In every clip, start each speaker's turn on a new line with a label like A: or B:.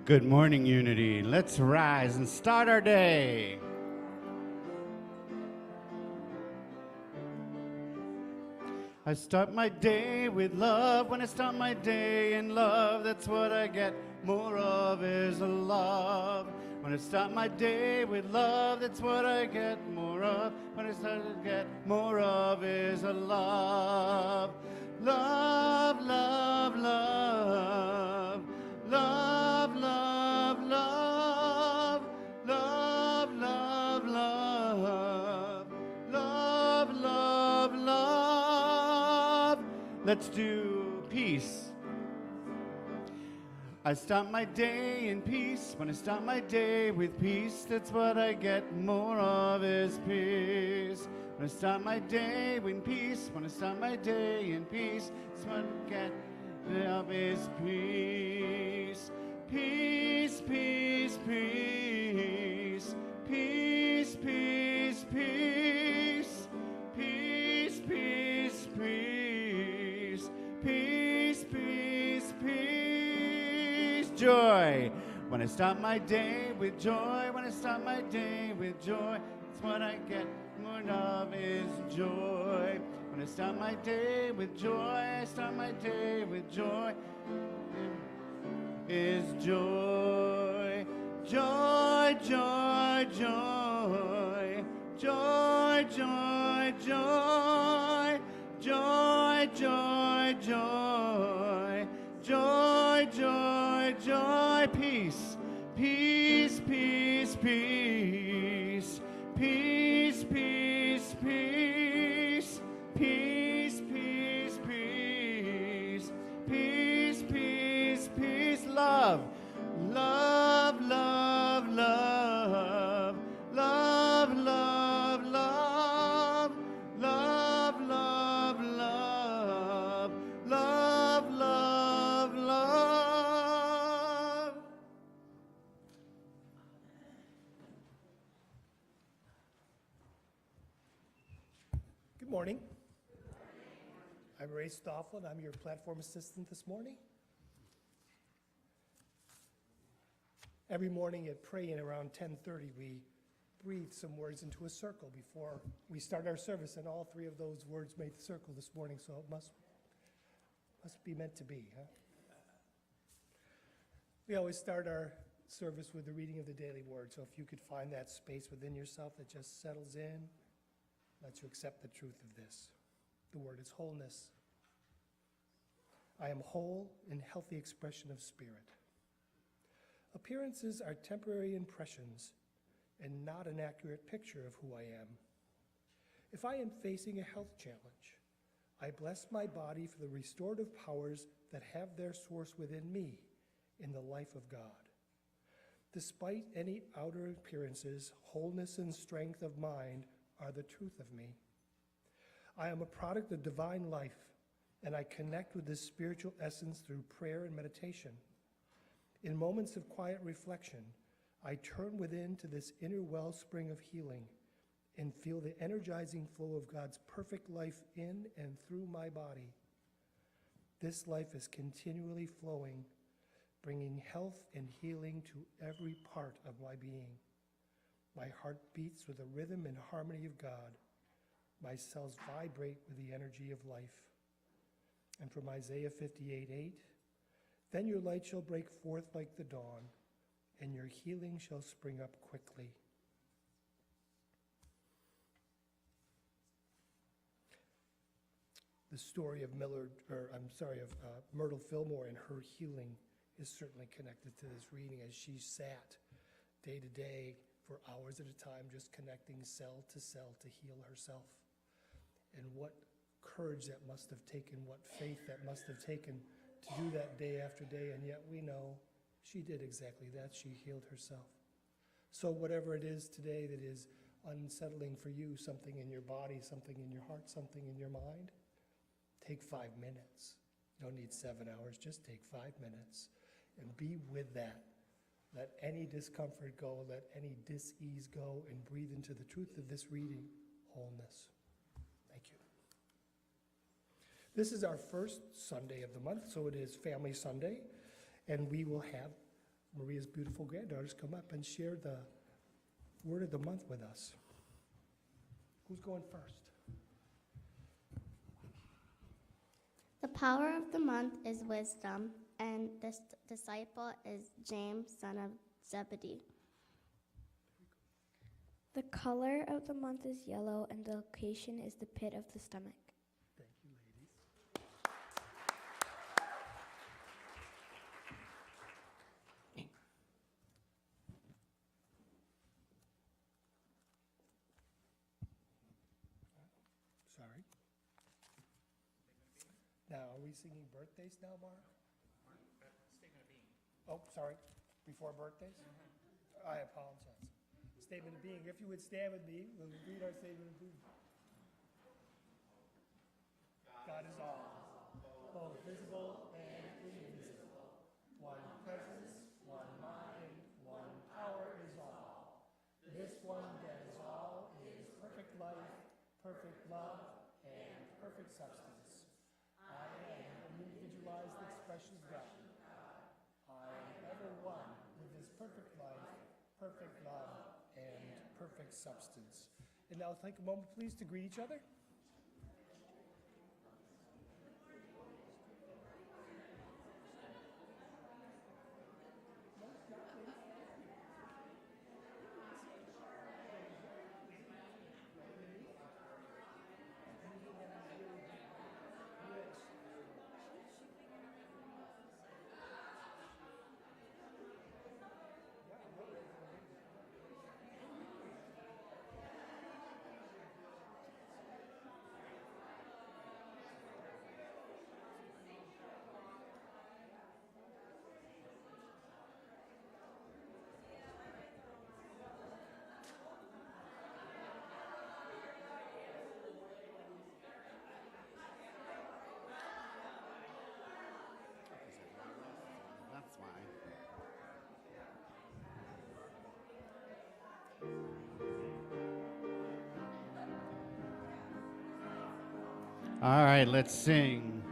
A: Good morning, Unity. Let's rise and start our day. I start my day with love. When I start my day in love, that's what I get more of is love. When I start my day with love, that's what I get more of. When I start to get more of is love. Love, love, love. Love, love, love. Love, love, love. Love, love, love. Let's do peace. I start my day in peace. When I start my day with peace, that's what I get more of is peace. When I start my day in peace, when I start my day in peace, that's what I get of is peace. Peace, peace, peace. Peace, peace, peace. Peace, peace, peace. Peace, peace, peace. Joy. When I start my day with joy, when I start my day with joy, that's what I get more of is joy. When I start my day with joy, I start my day with joy, is joy. Joy, joy, joy. Joy, joy, joy. Joy, joy, joy. Joy, joy, joy. Peace, peace, peace, peace. Peace, peace, peace. Peace, peace, peace. Peace, peace, peace. Love, love, love, love. Love, love, love. Love, love, love. Love, love, love.
B: Good morning. I'm Ray Stoffel, and I'm your platform assistant this morning. Every morning at praying around 10:30, we breathe some words into a circle before we start our service, and all three of those words made the circle this morning, so it must be meant to be, huh? We always start our service with the reading of the daily word, so if you could find that space within yourself that just settles in, lets you accept the truth of this. The word is wholeness. I am whole in healthy expression of spirit. Appearances are temporary impressions and not an accurate picture of who I am. If I am facing a health challenge, I bless my body for the restorative powers that have their source within me in the life of God. Despite any outer appearances, wholeness and strength of mind are the truth of me. I am a product of divine life, and I connect with this spiritual essence through prayer and meditation. In moments of quiet reflection, I turn within to this inner wellspring of healing and feel the energizing flow of God's perfect life in and through my body. This life is continually flowing, bringing health and healing to every part of my being. My heart beats with the rhythm and harmony of God. My cells vibrate with the energy of life. And from Isaiah 58:8, then your light shall break forth like the dawn, and your healing shall spring up quickly. The story of Myrtle Fillmore and her healing is certainly connected to this reading, as she sat day to day for hours at a time, just connecting cell to cell to heal herself. And what courage that must have taken, what faith that must have taken to do that day after day, and yet we know she did exactly that. She healed herself. So whatever it is today that is unsettling for you, something in your body, something in your heart, something in your mind, take 5 minutes. You don't need 7 hours, just take 5 minutes and be with that. Let any discomfort go, let any dis-ease go, and breathe into the truth of this reading, wholeness. Thank you. This is our first Sunday of the month, so it is Family Sunday, and we will have Maria's beautiful granddaughters come up and share the word of the month with us. Who's going first?
C: The power of the month is wisdom, and the disciple is James, son of Zebedee.
D: The color of the month is yellow, and the location is the pit of the stomach.
B: Thank you, ladies. Sorry. Now, are we singing birthdays now, Mara?
E: Statement of being.
B: Oh, sorry, before birthdays? I apologize. Statement of being, if you would stand with me, we'll read our statement of being. God is all, both visible and invisible. One presence, one mind, one power is all. This one that is all is perfect life, perfect love, and perfect substance. I am an individualized expression of God. I am ever one with this perfect life, perfect love, and perfect substance. And now take a moment, please, to greet each other.
A: That's why. All right, let's sing.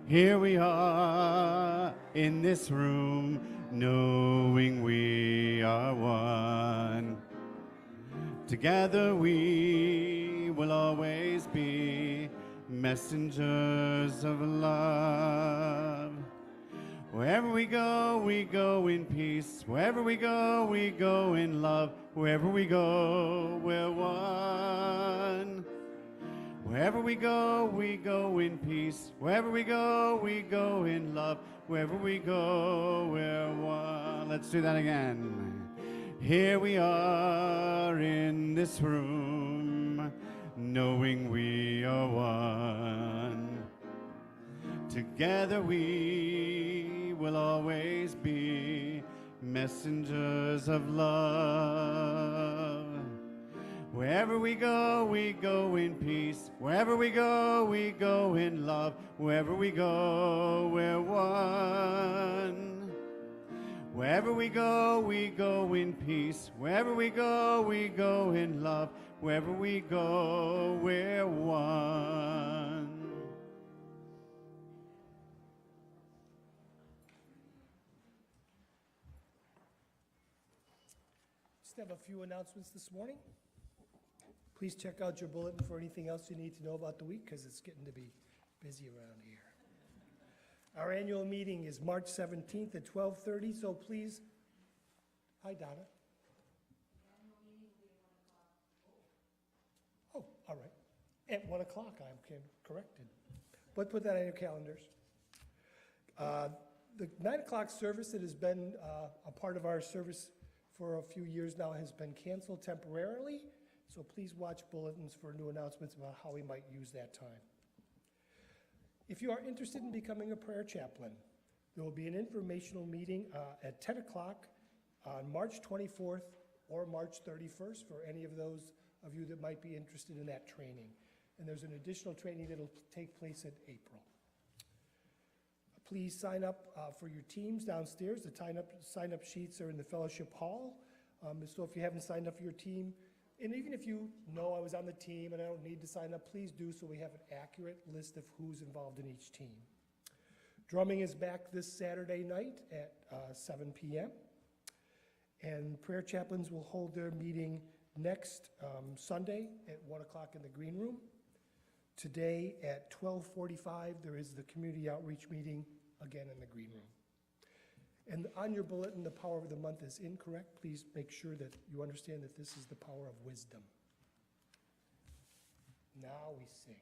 A: Here we are in this room, knowing we are one. Together we will always be messengers of love. Wherever we go in peace. Wherever we go in love. Wherever we go, we're one. Wherever we go in peace. Wherever we go in love. Wherever we go, we're one. Let's do that again. Here we are in this room, knowing we are one. Together we will always be messengers of love. Wherever we go in peace. Wherever we go in love. Wherever we go, we're one. Wherever we go in peace. Wherever we go in love. Wherever we go, we're one.
B: Just have a few announcements this morning. Please check out your bulletin for anything else you need to know about the week, because it's getting to be busy around here. Our annual meeting is March 17th at 12:30, so please, hi Donna. Oh, all right. At 1 o'clock, I am corrected. But put that on your calendars. The 9 o'clock service that has been a part of our service for a few years now has been canceled temporarily, so please watch bulletins for new announcements about how we might use that time. If you are interested in becoming a prayer chaplain, there will be an informational meeting at 10 o'clock on March 24th or March 31st for any of those of you that might be interested in that training. And there's an additional training that will take place in April. Please sign up for your teams downstairs. The sign-up sheets are in the fellowship hall. So if you haven't signed up for your team, and even if you know I was on the team and I don't need to sign up, please do so we have an accurate list of who's involved in each team. Drumming is back this Saturday night at 7 p.m. And prayer chaplains will hold their meeting next Sunday at 1 o'clock in the green room. Today at 12:45, there is the community outreach meeting again in the green room. And on your bulletin, the power of the month is incorrect. Please make sure that you understand that this is the power of wisdom. Now we sing.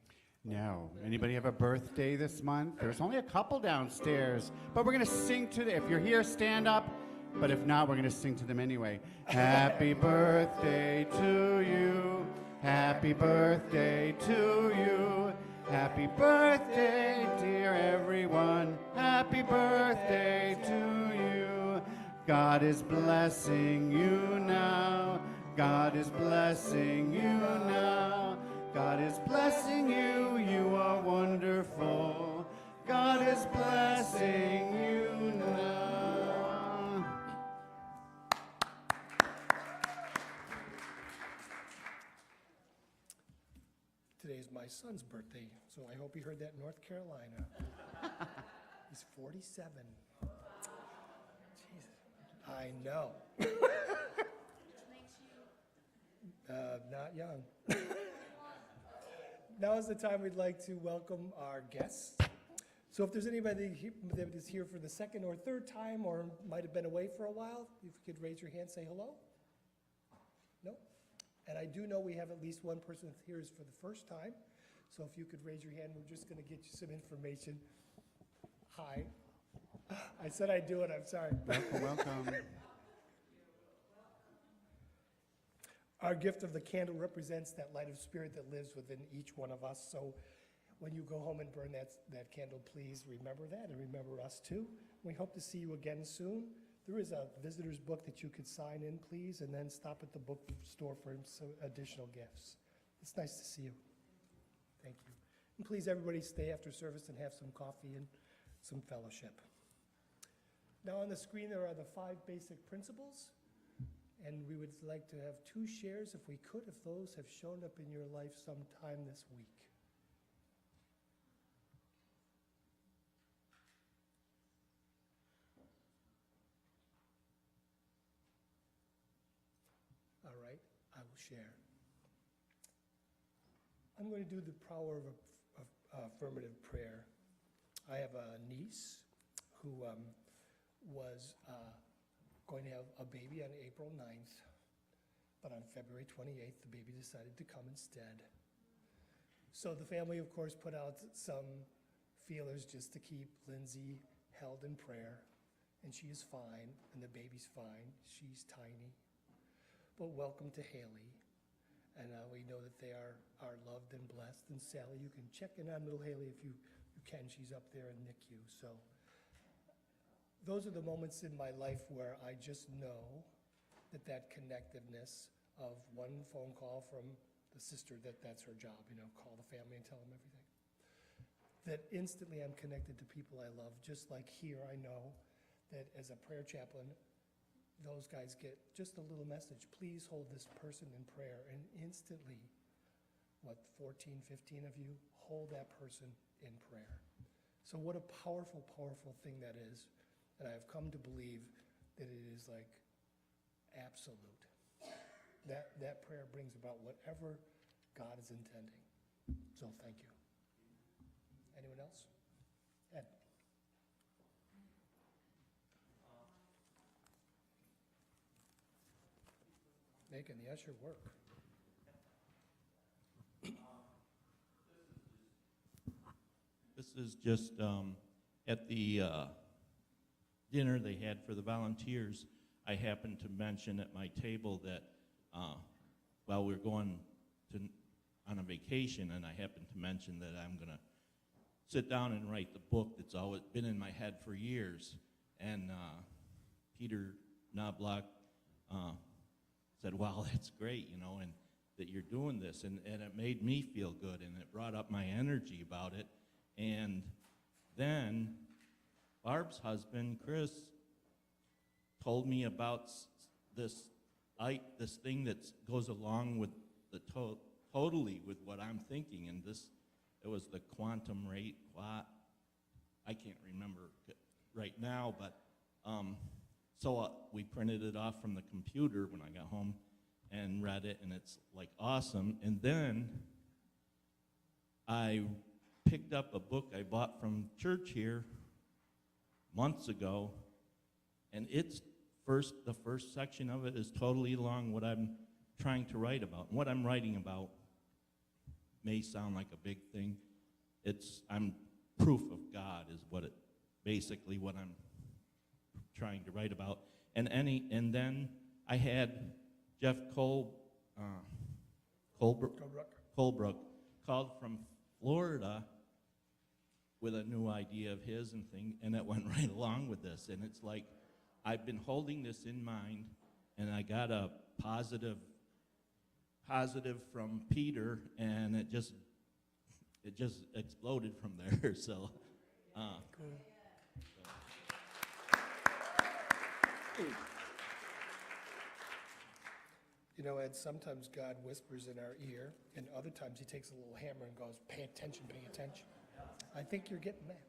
A: Now, anybody have a birthday this month? There's only a couple downstairs, but we're going to sing to them. If you're here, stand up. But if not, we're going to sing to them anyway. Happy birthday to you. Happy birthday to you. Happy birthday, dear everyone. Happy birthday to you. God is blessing you now. God is blessing you now. God is blessing you. You are wonderful. God is blessing you now.
B: Today is my son's birthday, so I hope you heard that in North Carolina. He's 47. Jesus, I know. Not young. Now is the time we'd like to welcome our guests. So if there's anybody that is here for the second or third time or might have been away for a while, if you could raise your hand, say hello. No? And I do know we have at least one person that here is for the first time. So if you could raise your hand, we're just going to get you some information. Hi. I said I'd do it, I'm sorry.
A: Welcome, welcome.
B: Our gift of the candle represents that light of spirit that lives within each one of us. So when you go home and burn that candle, please remember that and remember us too. We hope to see you again soon. There is a visitor's book that you could sign in, please, and then stop at the bookstore for some additional gifts. It's nice to see you. Thank you. And please, everybody, stay after service and have some coffee and some fellowship. Now on the screen, there are the 5 basic principles. And we would like to have 2 shares, if we could, if those have shown up in your life sometime this week. All right, I will share. I'm going to do the power of affirmative prayer. I have a niece who was going to have a baby on April 9th, but on February 28th, the baby decided to come instead. So the family, of course, put out some feelers just to keep Lindsay held in prayer, and she is fine, and the baby's fine. She's tiny. But welcome to Haley, and we know that they are loved and blessed. And Sally, you can check in on little Haley if you can. She's up there in NICU, so. Those are the moments in my life where I just know that connectiveness of one phone call from the sister, that's her job, call the family and tell them everything. That instantly I'm connected to people I love, just like here I know that as a prayer chaplain, those guys get just a little message, please hold this person in prayer, and instantly, 14, 15 of you hold that person in prayer. So what a powerful, powerful thing that is. And I have come to believe that it is like absolute. That prayer brings about whatever God is intending. So thank you. Anyone else? Ed. Making the usher work.
F: This is just at the dinner they had for the volunteers. I happened to mention at my table that while we're going on a vacation, and I happened to mention that I'm going to sit down and write the book that's always been in my head for years. And Peter Knobloch said, wow, that's great, and that you're doing this. And it made me feel good, and it brought up my energy about it. And then Barb's husband, Chris, told me about this thing that goes along with the totally with what I'm thinking, and it was the quantum rate, I can't remember right now, but so we printed it off from the computer when I got home and read it, and it's like awesome. And then I picked up a book I bought from church here months ago, and the first section of it is totally along what I'm trying to write about. And what I'm writing about may sound like a big thing. I'm proof of God is basically what I'm trying to write about. And then I had Jeff Colbrook called from Florida with a new idea of his and thing, and it went right along with this. And it's like I've been holding this in mind, and I got a positive from Peter, and it just exploded from there. So,
B: Cool. You know, Ed, sometimes God whispers in our ear, and other times he takes a little hammer and goes, pay attention, pay attention. I think you're getting that.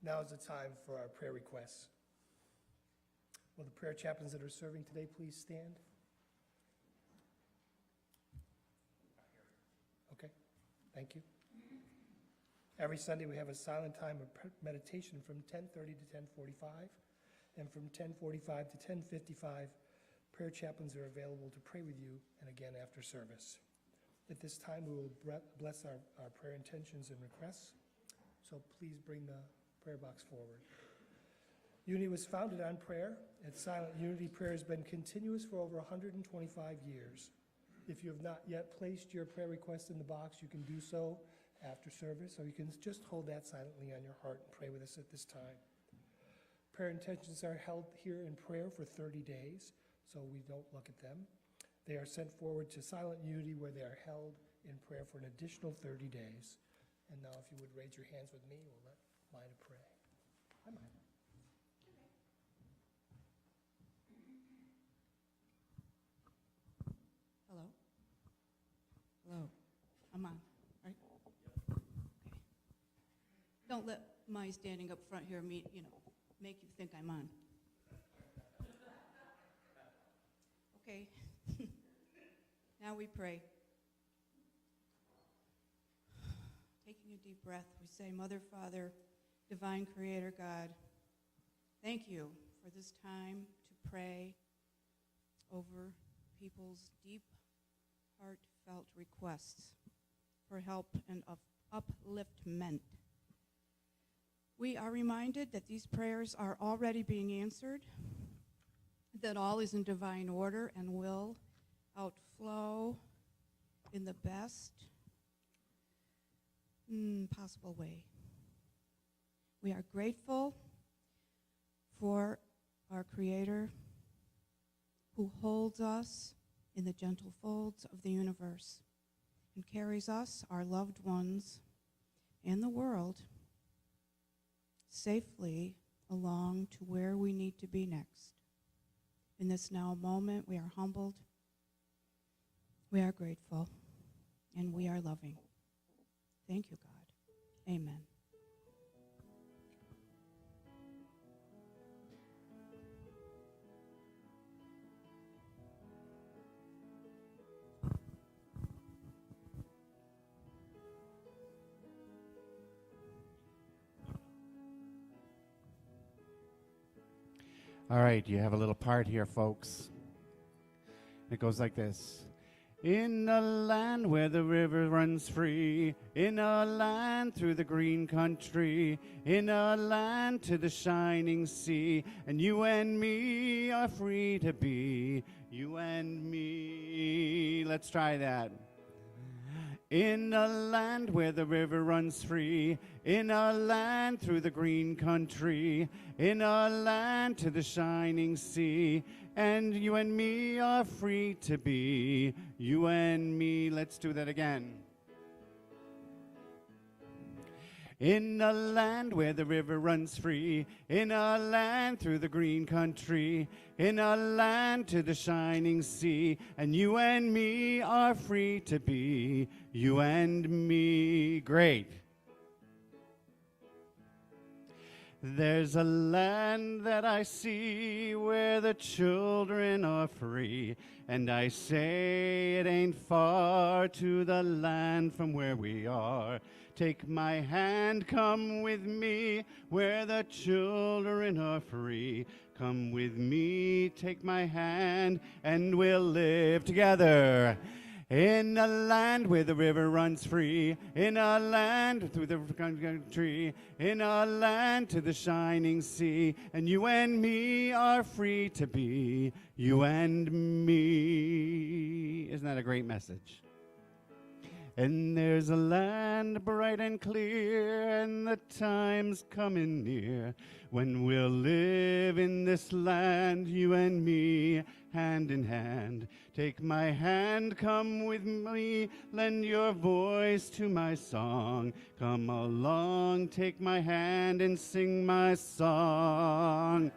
B: Now is the time for our prayer requests. Will the prayer chaplains that are serving today please stand? Okay, thank you. Every Sunday we have a silent time of meditation from 10:30 to 10:45, and from 10:45 to 10:55, prayer chaplains are available to pray with you, and again after service. At this time, we will bless our prayer intentions and requests, so please bring the prayer box forward. Unity was founded on prayer. Its silent unity prayer has been continuous for over 125 years. If you have not yet placed your prayer request in the box, you can do so after service, or you can just hold that silently on your heart and pray with us at this time. Prayer intentions are held here in prayer for 30 days, so we don't look at them. They are sent forward to Silent Unity, where they are held in prayer for an additional 30 days. And now if you would raise your hands with me, we'll let Mina pray. Hi, Mina.
G: Hello? Hello. I'm on, right? Okay. Don't let my standing up front here make you think I'm on. Okay. Now we pray. Taking a deep breath, we say, Mother, Father, Divine Creator God, thank you for this time to pray over people's deep, heartfelt requests for help and upliftment. We are reminded that these prayers are already being answered, that all is in divine order and will outflow in the best possible way. We are grateful for our Creator who holds us in the gentle folds of the universe and carries us, our loved ones, and the world safely along to where we need to be next. In this now moment, we are humbled, we are grateful, and we are loving. Thank you, God. Amen.
A: All right, you have a little part here, folks. It goes like this. In a land where the river runs free, in a land through the green country, in a land to the shining sea, and you and me are free to be, you and me. Let's try that. In a land where the river runs free, in a land through the green country, in a land to the shining sea, and you and me are free to be, you and me. Let's do that again. In a land where the river runs free, in a land through the green country, in a land to the shining sea, and you and me are free to be, you and me. Great. There's a land that I see where the children are free, and I say it ain't far to the land from where we are. Take my hand, come with me where the children are free. Come with me, take my hand, and we'll live together. In a land where the river runs free, in a land through the country, in a land to the shining sea, and you and me are free to be, you and me. Isn't that a great message? And there's a land bright and clear, and the time's coming near, when we'll live in this land, you and me, hand in hand. Take my hand, come with me, lend your voice to my song. Come along, take my hand and sing my song.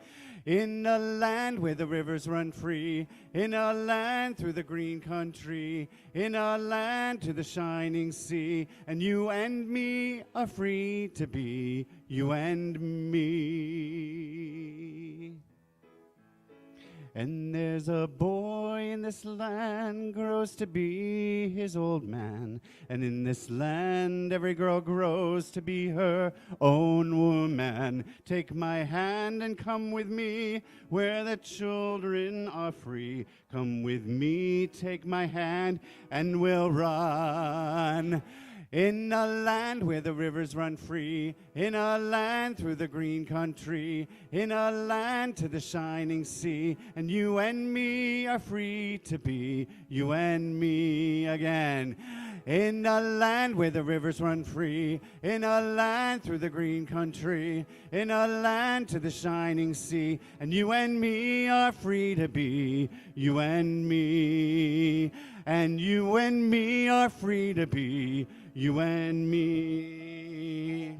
A: In a land where the rivers run free, in a land through the green country, in a land to the shining sea, and you and me are free to be, you and me. And there's a boy in this land grows to be his old man. And in this land every girl grows to be her own woman. Take my hand and come with me where the children are free. Come with me, take my hand, and we'll run. In a land where the rivers run free, in a land through the green country, in a land to the shining sea, and you and me are free to be, you and me again. In a land where the rivers run free, in a land through the green country, in a land to the shining sea, and you and me are free to be, you and me. And you and me are free to be, you and me.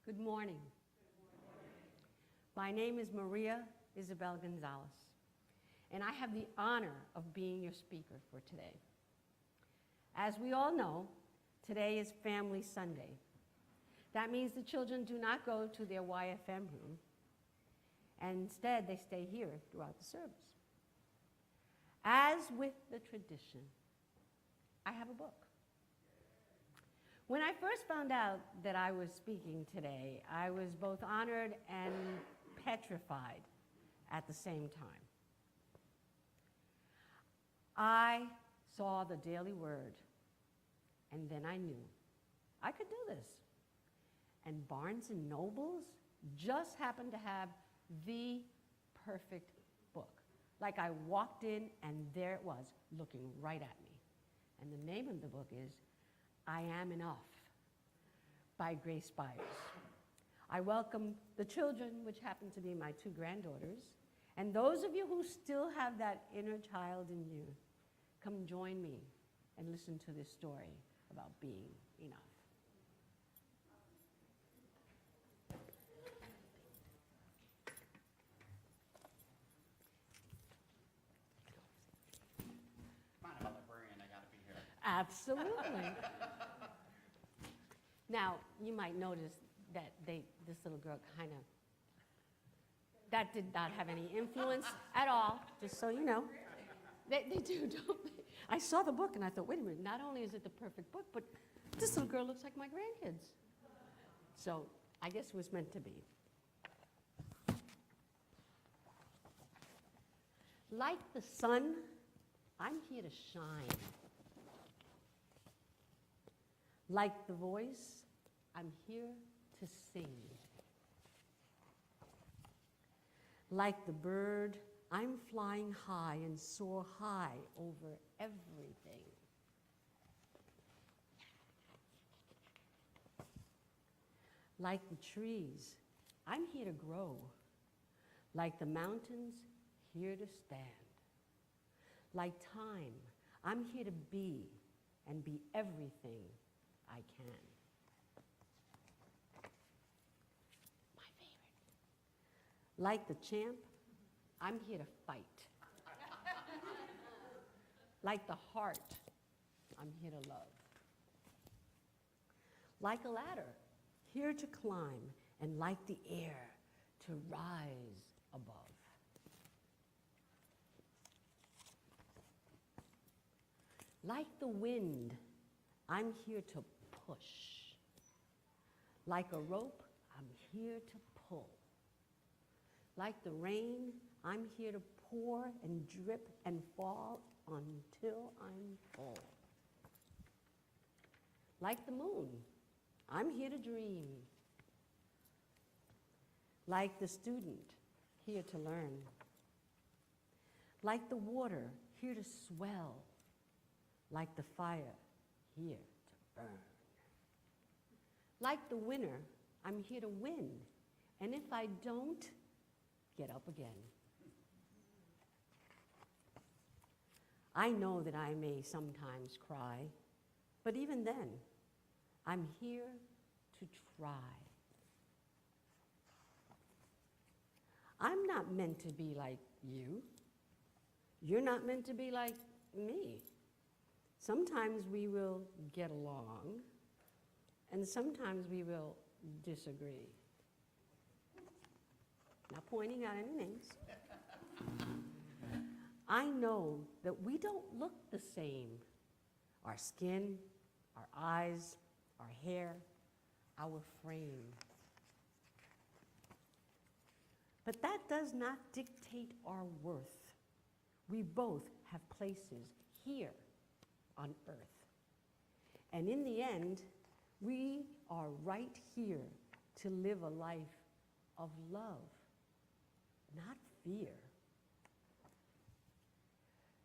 H: Good morning. My name is Maria Isabel Gonzalez, and I have the honor of being your speaker for today. As we all know, today is Family Sunday. That means the children do not go to their YFM room, and instead they stay here throughout the service. As with the tradition, I have a book. When I first found out that I was speaking today, I was both honored and petrified at the same time. I saw the Daily Word, and then I knew I could do this. And Barnes & Nobles just happened to have the perfect book. Like I walked in and there it was, looking right at me. And the name of the book is I Am Enough by Grace Byers. I welcome the children, which happen to be my two granddaughters, and those of you who still have that inner child in you, come join me and listen to this story about being enough. Absolutely. Now, you might notice that this little girl that did not have any influence at all, just so you know. They do, don't they? I saw the book and I thought, wait a minute, not only is it the perfect book, but this little girl looks like my grandkids. So I guess it was meant to be. Like the sun, I'm here to shine. Like the voice, I'm here to sing. Like the bird, I'm flying high and soar high over everything. Like the trees, I'm here to grow. Like the mountains, here to stand. Like time, I'm here to be and be everything I can. My favorite. Like the champ, I'm here to fight. Like the heart, I'm here to love. Like a ladder, here to climb, and like the air, to rise above. Like the wind, I'm here to push. Like a rope, I'm here to pull. Like the rain, I'm here to pour and drip and fall until I'm full. Like the moon, I'm here to dream. Like the student, here to learn. Like the water, here to swell. Like the fire, here to burn. Like the winner, I'm here to win. And if I don't, get up again. I know that I may sometimes cry, but even then, I'm here to try. I'm not meant to be like you. You're not meant to be like me. Sometimes we will get along, and sometimes we will disagree. Not pointing out any names. I know that we don't look the same. Our skin, our eyes, our hair, our frame. But that does not dictate our worth. We both have places here on earth. And in the end, we are right here to live a life of love, not fear.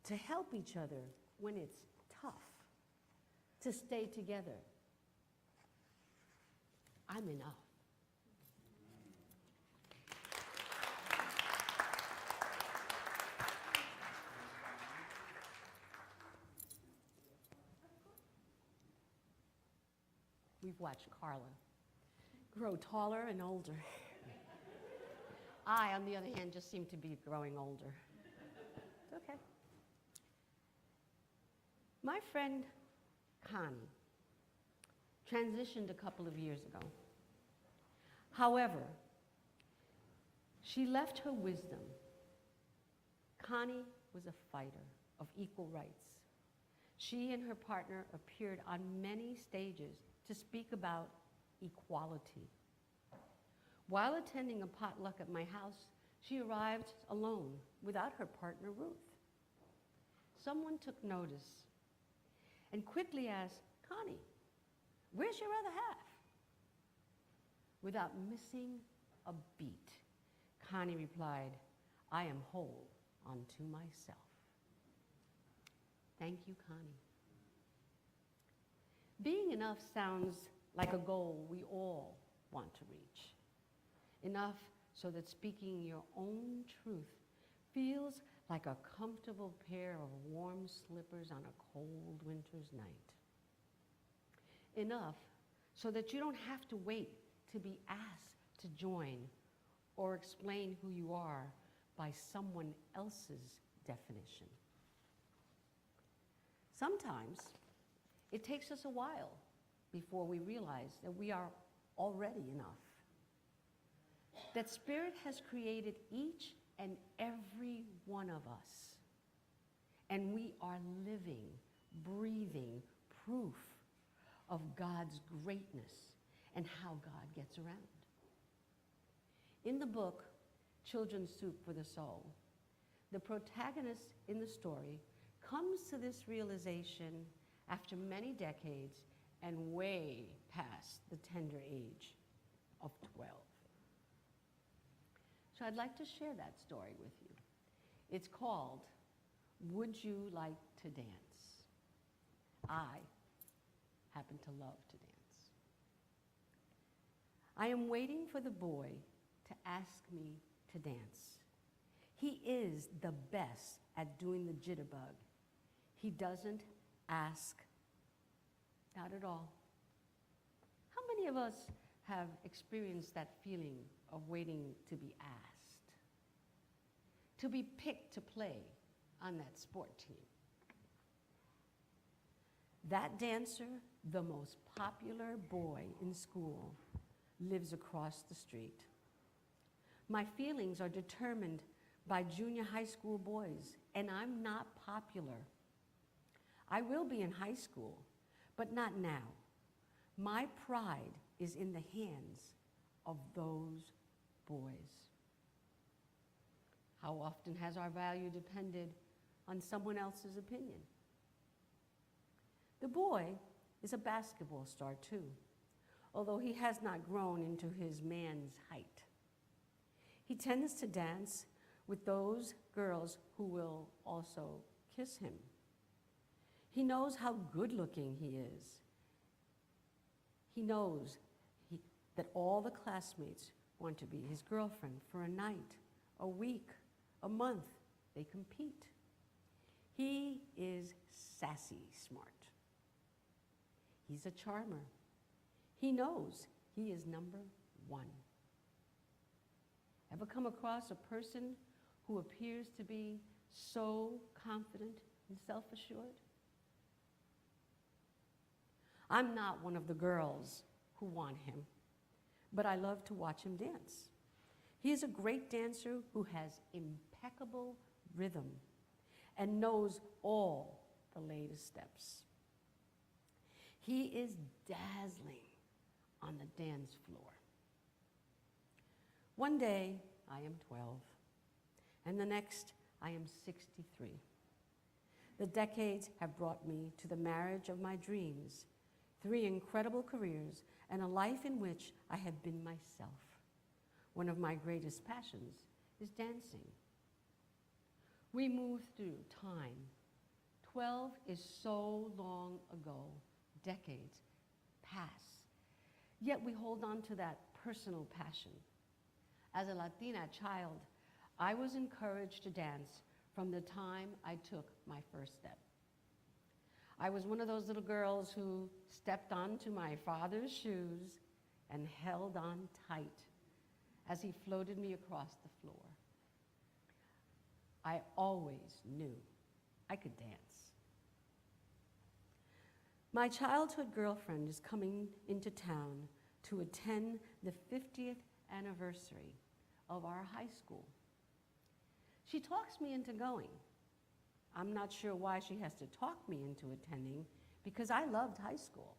H: To help each other when it's tough, to stay together. I'm enough. We've watched Carla grow taller and older. I, on the other hand, just seem to be growing older. It's okay. My friend Connie transitioned a couple of years ago. However, she left her wisdom. Connie was a fighter of equal rights. She and her partner appeared on many stages to speak about equality. While attending a potluck at my house, she arrived alone without her partner, Ruth. Someone took notice and quickly asked, Connie, where's your other half? Without missing a beat, Connie replied, I am whole unto myself. Thank you, Connie. Being enough sounds like a goal we all want to reach. Enough so that speaking your own truth feels like a comfortable pair of warm slippers on a cold winter's night. Enough so that you don't have to wait to be asked to join or explain who you are by someone else's definition. Sometimes it takes us a while before we realize that we are already enough. That Spirit has created each and every one of us. And we are living, breathing proof of God's greatness and how God gets around. In the book, Children's Soup for the Soul, the protagonist in the story comes to this realization after many decades and way past the tender age of 12. So I'd like to share that story with you. It's called, Would You Like to Dance? I happen to love to dance. I am waiting for the boy to ask me to dance. He is the best at doing the jitterbug. He doesn't ask, not at all. How many of us have experienced that feeling of waiting to be asked, to be picked to play on that sport team? That dancer, the most popular boy in school, lives across the street. My feelings are determined by junior high school boys, and I'm not popular. I will be in high school, but not now. My pride is in the hands of those boys. How often has our value depended on someone else's opinion? The boy is a basketball star too, although he has not grown into his man's height. He tends to dance with those girls who will also kiss him. He knows how good-looking he is. He knows that all the classmates want to be his girlfriend for a night, a week, a month. They compete. He is sassy smart. He's a charmer. He knows he is number one. Ever come across a person who appears to be so confident and self-assured? I'm not one of the girls who want him, but I love to watch him dance. He is a great dancer who has impeccable rhythm and knows all the latest steps. He is dazzling on the dance floor. One day, I am 12, and the next, I am 63. The decades have brought me to the marriage of my dreams, 3 incredible careers, and a life in which I have been myself. One of my greatest passions is dancing. We move through time. 12 is so long ago, decades pass. Yet we hold on to that personal passion. As a Latina child, I was encouraged to dance from the time I took my first step. I was one of those little girls who stepped onto my father's shoes and held on tight as he floated me across the floor. I always knew I could dance. My childhood girlfriend is coming into town to attend the 50th anniversary of our high school. She talks me into going. I'm not sure why she has to talk me into attending, because I loved high school.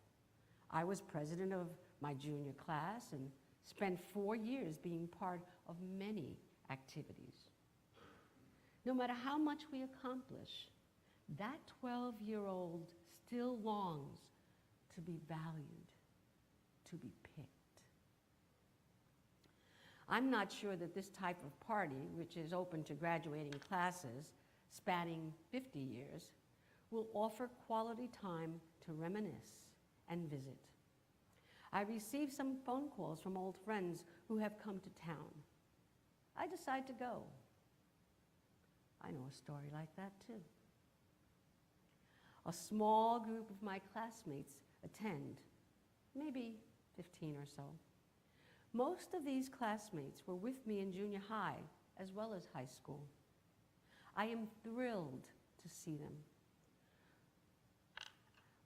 H: I was president of my junior class and spent 4 years being part of many activities. No matter how much we accomplish, that 12-year-old still longs to be valued, to be picked. I'm not sure that this type of party, which is open to graduating classes spanning 50 years, will offer quality time to reminisce and visit. I received some phone calls from old friends who have come to town. I decide to go. I know a story like that too. A small group of my classmates attend, maybe 15 or so. Most of these classmates were with me in junior high as well as high school. I am thrilled to see them.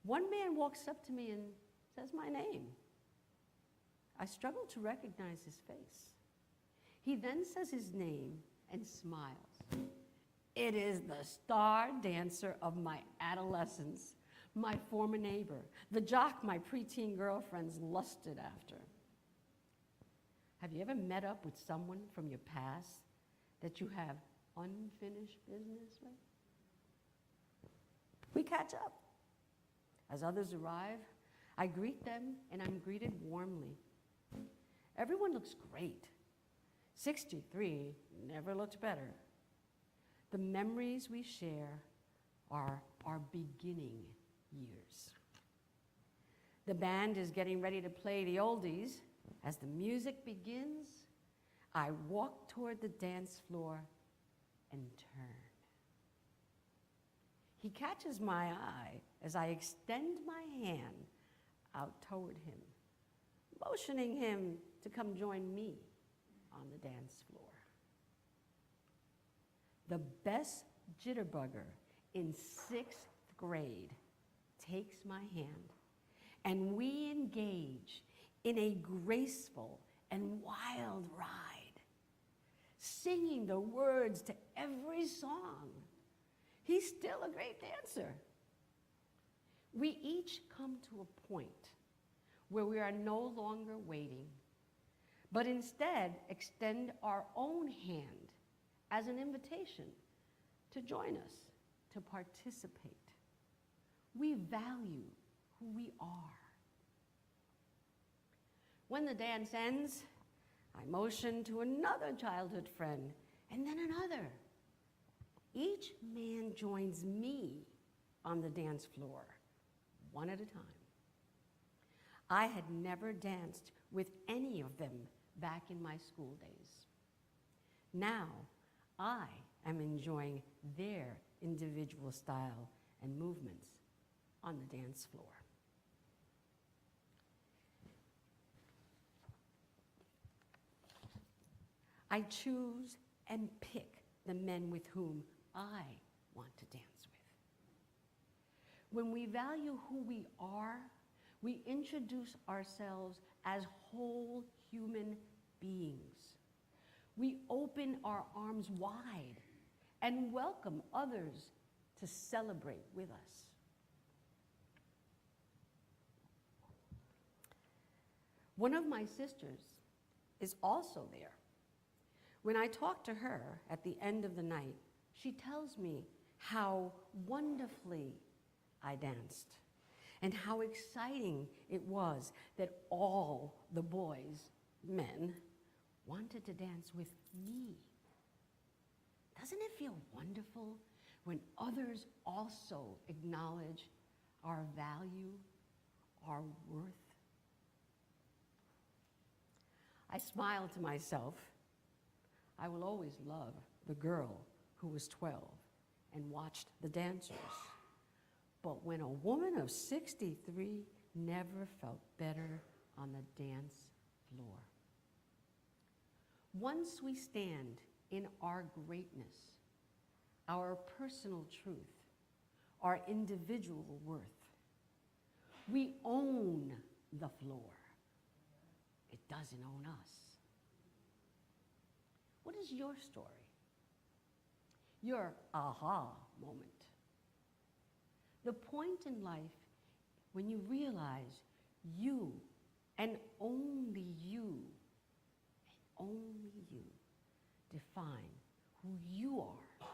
H: One man walks up to me and says my name. I struggle to recognize his face. He then says his name and smiles. It is the star dancer of my adolescence, my former neighbor, the jock my preteen girlfriends lusted after. Have you ever met up with someone from your past that you have unfinished business with? We catch up. As others arrive, I greet them and I'm greeted warmly. Everyone looks great. 63 never looked better. The memories we share are our beginning years. The band is getting ready to play the oldies. As the music begins, I walk toward the dance floor and turn. He catches my eye as I extend my hand out toward him, motioning him to come join me on the dance floor. The best jitterbugger in 6th grade takes my hand, and we engage in a graceful and wild ride, singing the words to every song. He's still a great dancer. We each come to a point where we are no longer waiting, but instead extend our own hand as an invitation to join us, to participate. We value who we are. When the dance ends, I motion to another childhood friend, and then another. Each man joins me on the dance floor, one at a time. I had never danced with any of them back in my school days. Now, I am enjoying their individual style and movements on the dance floor. I choose and pick the men with whom I want to dance with. When we value who we are, we introduce ourselves as whole human beings. We open our arms wide and welcome others to celebrate with us. One of my sisters is also there. When I talk to her at the end of the night, she tells me how wonderfully I danced and how exciting it was that all the boys, men, wanted to dance with me. Doesn't it feel wonderful when others also acknowledge our value, our worth? I smile to myself. I will always love the girl who was 12 and watched the dancers. But when a woman of 63 never felt better on the dance floor. Once we stand in our greatness, our personal truth, our individual worth, we own the floor. It doesn't own us. What is your story? Your aha moment. The point in life when you realize you and only you define who you are.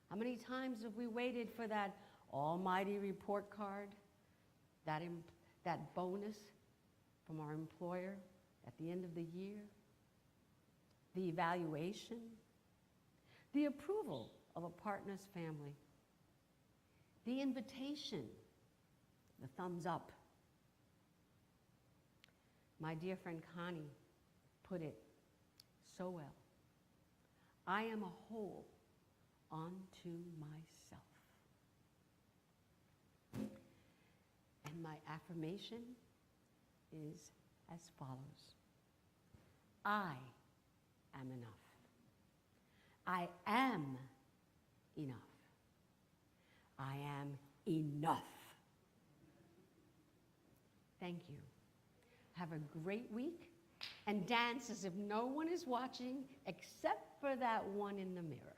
H: How many times have we waited for that almighty report card, that bonus from our employer at the end of the year, the evaluation, the approval of a partner's family, the invitation, the thumbs up. My dear friend Connie put it so well. I am a whole unto myself. And my affirmation is as follows. I am enough. I am enough. I am enough. Thank you. Have a great week and dance as if no one is watching except for that one in the mirror.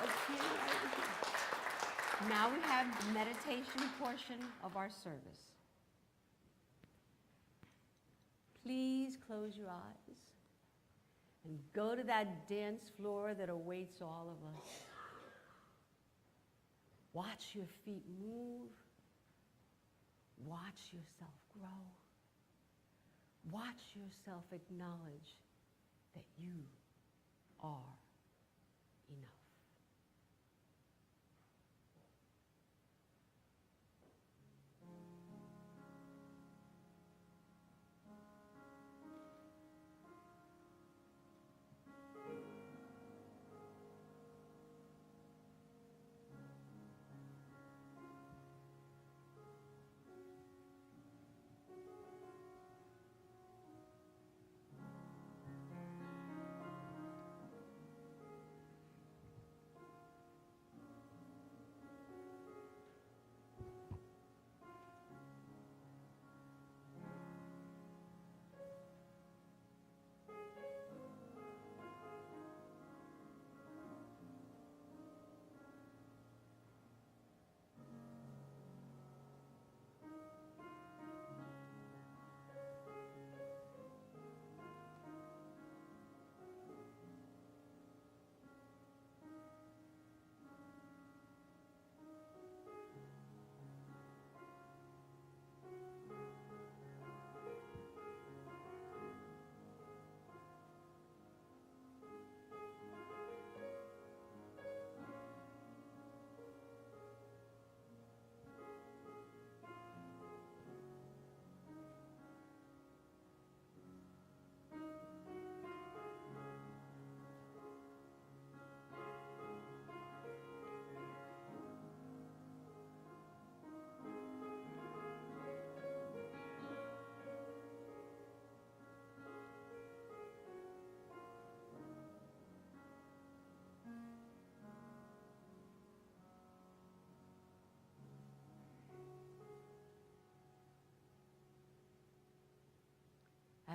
H: Okay. Now we have the meditation portion of our service. Please close your eyes and go to that dance floor that awaits all of us. Watch your feet move. Watch yourself grow. Watch yourself acknowledge that you are enough.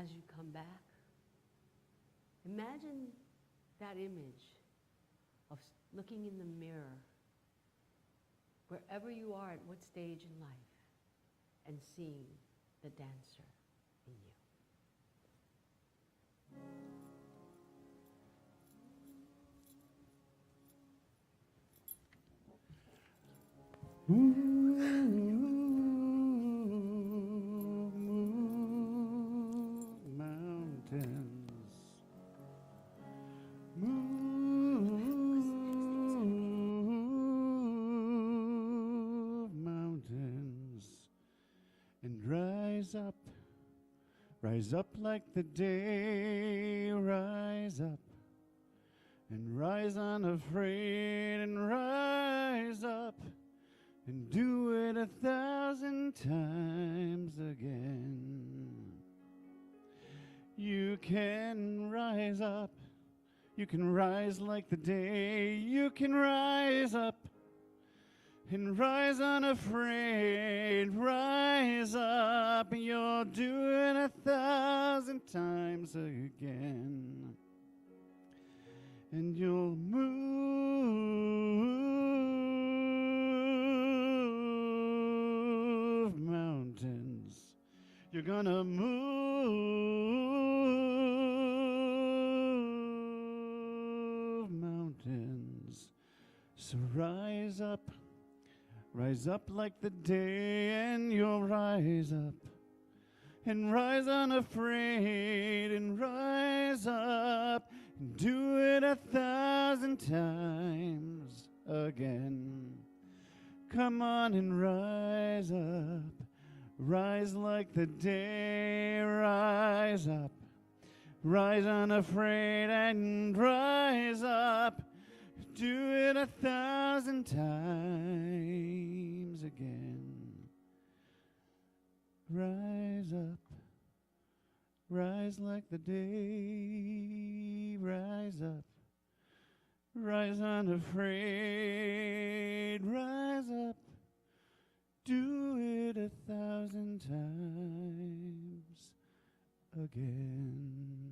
H: as you come back, imagine that image of looking in the mirror, wherever you are at what stage in life, and seeing the dancer in you.
A: Mountains. Move mountains and rise up like the day, rise up and rise unafraid and rise up and do it 1,000 times again. You can rise up. You can rise like the day. You can rise up and rise unafraid. Rise up. You'll do it 1,000 times again. And you'll move mountains. You're gonna move mountains. So rise up like the day, and you'll rise up and rise unafraid and rise up and do it 1,000 times again. Come on and rise up. Rise like the day, rise up, rise unafraid and rise up. Do it 1,000 times again. Rise up, rise like the day, rise up, rise unafraid, rise up. Do it 1,000 times again.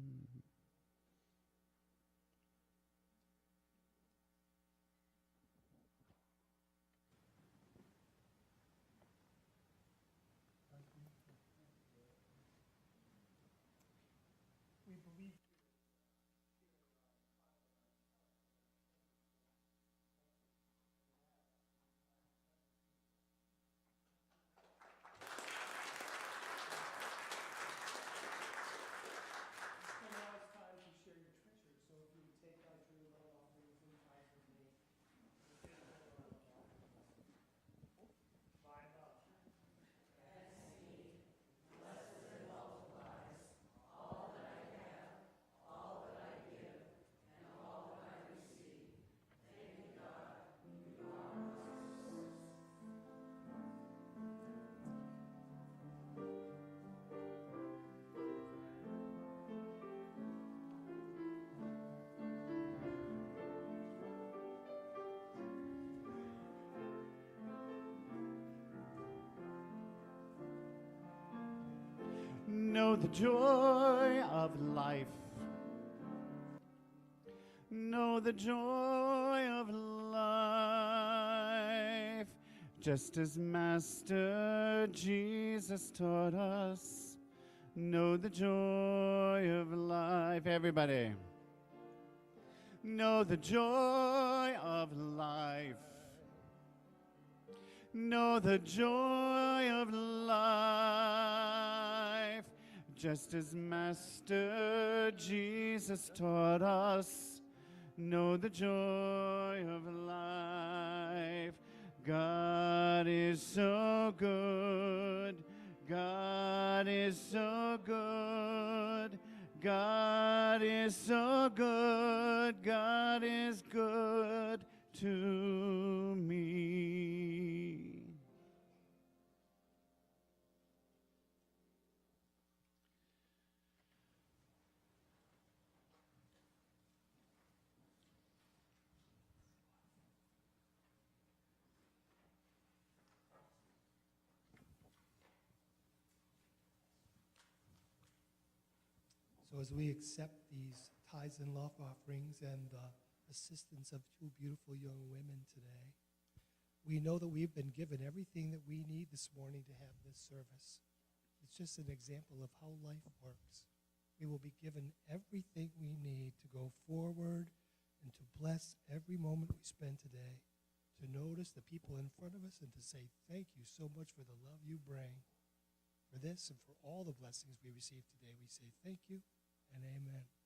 B: We believe So now it's time to share your treasure. So if you would take out your love offerings and tithes with me. My love.
A: Know the joy of life. Know the joy of life. Just as Master Jesus taught us. Know the joy of life. Everybody. Know the joy of life. Know the joy of life. Just as Master Jesus taught us. Know the joy of life. God is so good. God is so good. God is so good. God is good to me.
B: So as we accept these tithes and love offerings and the assistance of two beautiful young women today, we know that we've been given everything that we need this morning to have this service. It's just an example of how life works. We will be given everything we need to go forward and to bless every moment we spend today, to notice the people in front of us and to say thank you so much for the love you bring. For this and for all the blessings we receive today, we say thank you and amen.